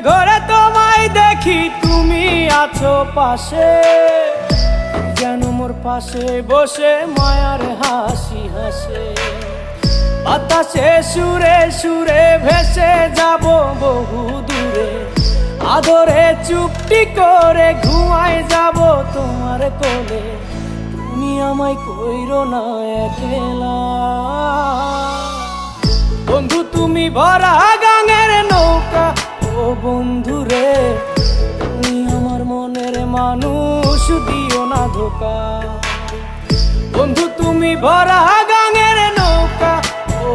ঘরে তোমায় দেখি তুমি আছো পাশে, যেন মোর পাশে বসে মায়ার হাসি হাসে। বাতাসে সুরে সুরে ভেসে যাব বহু দূরে, আদরে চুপটি করে ঘুমায় যাব তোমার কোলে। তুমি আমায় কইরো না একলা বন্ধু, তুমি ভরা গাঙের নৌকা। ও বন্ধু রে, তুমি আমার মনের মানুষ, দিও না ধোকা। বন্ধু তুমি ভরা গাঙের নৌকা। ও